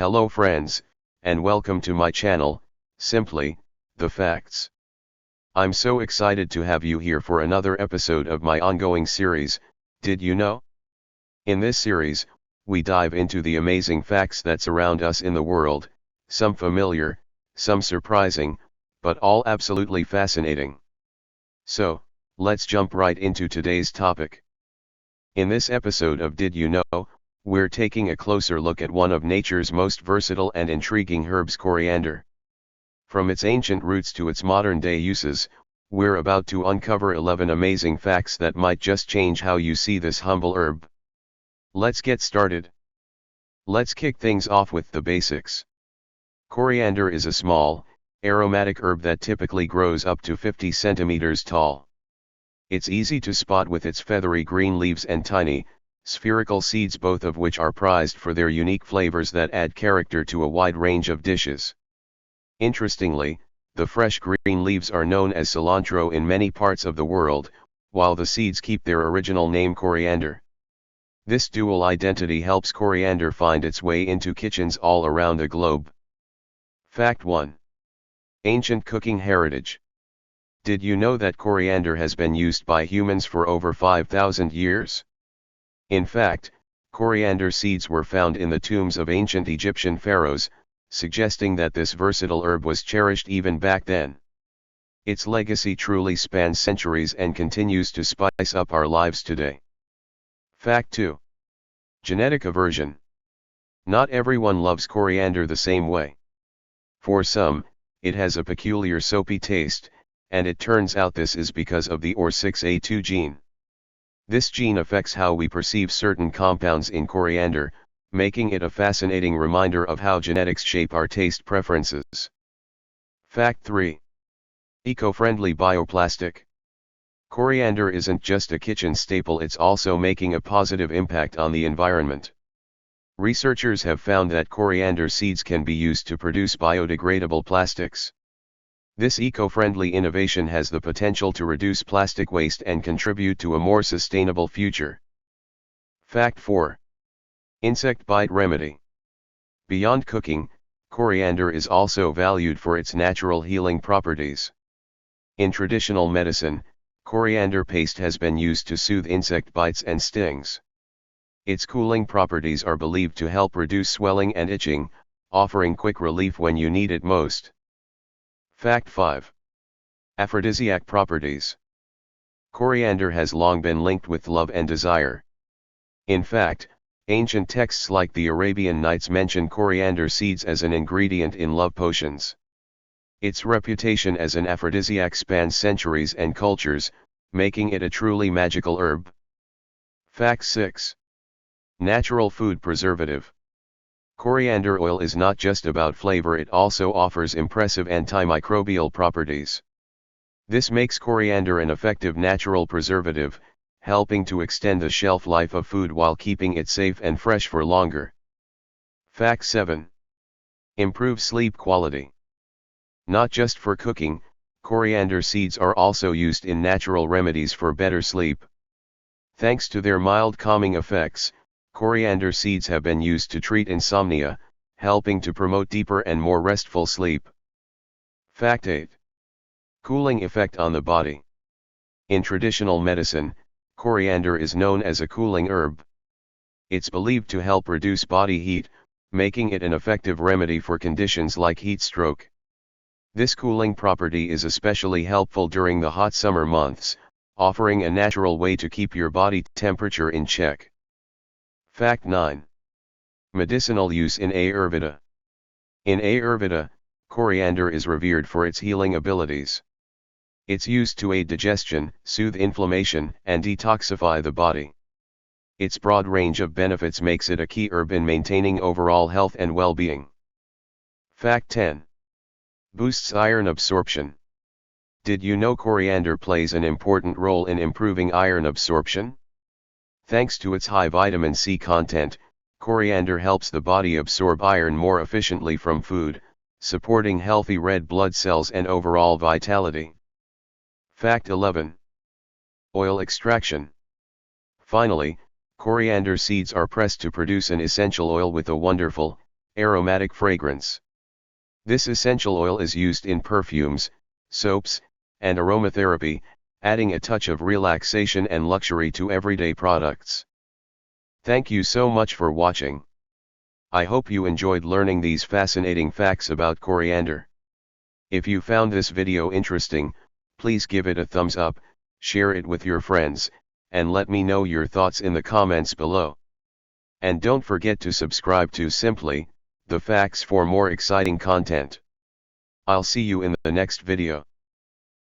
Hello friends, and welcome to my channel, Simply, The Facts. I'm so excited to have you here for another episode of my ongoing series, Did You Know? In this series, we dive into the amazing facts that surround us in the world, some familiar, some surprising, but all absolutely fascinating. So, let's jump right into today's topic. In this episode of Did You Know? We're taking a closer look at one of nature's most versatile and intriguing herbs, coriander. From its ancient roots to its modern-day uses, we're about to uncover 11 amazing facts that might just change how you see this humble herb. Let's get started. Let's kick things off with the basics. Coriander is a small, aromatic herb that typically grows up to 50 centimeters tall. It's easy to spot with its feathery green leaves and tiny, spherical seeds, both of which are prized for their unique flavors that add character to a wide range of dishes. Interestingly, the fresh green leaves are known as cilantro in many parts of the world, while the seeds keep their original name, coriander. This dual identity helps coriander find its way into kitchens all around the globe. Fact 1. Ancient cooking heritage. Did you know that coriander has been used by humans for over 5,000 years? In fact, coriander seeds were found in the tombs of ancient Egyptian pharaohs, suggesting that this versatile herb was cherished even back then. Its legacy truly spans centuries and continues to spice up our lives today. Fact 2. Genetic aversion. Not everyone loves coriander the same way. For some, it has a peculiar soapy taste, and it turns out this is because of the OR6A2 gene. This gene affects how we perceive certain compounds in coriander, making it a fascinating reminder of how genetics shape our taste preferences. Fact 3. Eco-friendly bioplastic. Coriander isn't just a kitchen staple, it's also making a positive impact on the environment. Researchers have found that coriander seeds can be used to produce biodegradable plastics. This eco-friendly innovation has the potential to reduce plastic waste and contribute to a more sustainable future. Fact 4. Insect bite remedy. Beyond cooking, coriander is also valued for its natural healing properties. In traditional medicine, coriander paste has been used to soothe insect bites and stings. Its cooling properties are believed to help reduce swelling and itching, offering quick relief when you need it most. Fact 5. Aphrodisiac properties. Coriander has long been linked with love and desire. In fact, ancient texts like the Arabian Nights mention coriander seeds as an ingredient in love potions. Its reputation as an aphrodisiac spans centuries and cultures, making it a truly magical herb. Fact 6. Natural food preservative. Coriander oil is not just about flavor, it also offers impressive antimicrobial properties. This makes coriander an effective natural preservative, helping to extend the shelf life of food while keeping it safe and fresh for longer. Fact 7. Improve sleep quality. Not just for cooking, coriander seeds are also used in natural remedies for better sleep. Thanks to their mild calming effects, coriander seeds have been used to treat insomnia, helping to promote deeper and more restful sleep. Fact 8. Cooling effect on the body. In traditional medicine, coriander is known as a cooling herb. It's believed to help reduce body heat, making it an effective remedy for conditions like heat stroke. This cooling property is especially helpful during the hot summer months, offering a natural way to keep your body temperature in check. Fact 9. Medicinal use in Ayurveda. In Ayurveda, coriander is revered for its healing abilities. It's used to aid digestion, soothe inflammation, and detoxify the body. Its broad range of benefits makes it a key herb in maintaining overall health and well-being. Fact 10. Boosts iron absorption. Did you know coriander plays an important role in improving iron absorption? Thanks to its high vitamin C content, coriander helps the body absorb iron more efficiently from food, supporting healthy red blood cells and overall vitality. Fact 11. Oil extraction. Finally, coriander seeds are pressed to produce an essential oil with a wonderful, Aromatic fragrance. This essential oil is used in perfumes, soaps, and aromatherapy, adding a touch of relaxation and luxury to everyday products. Thank you so much for watching. I hope you enjoyed learning these fascinating facts about coriander. If you found this video interesting, please give it a thumbs up, share it with your friends, and let me know your thoughts in the comments below. And don't forget to subscribe to Simply the Facts for more exciting content. I'll see you in the next video.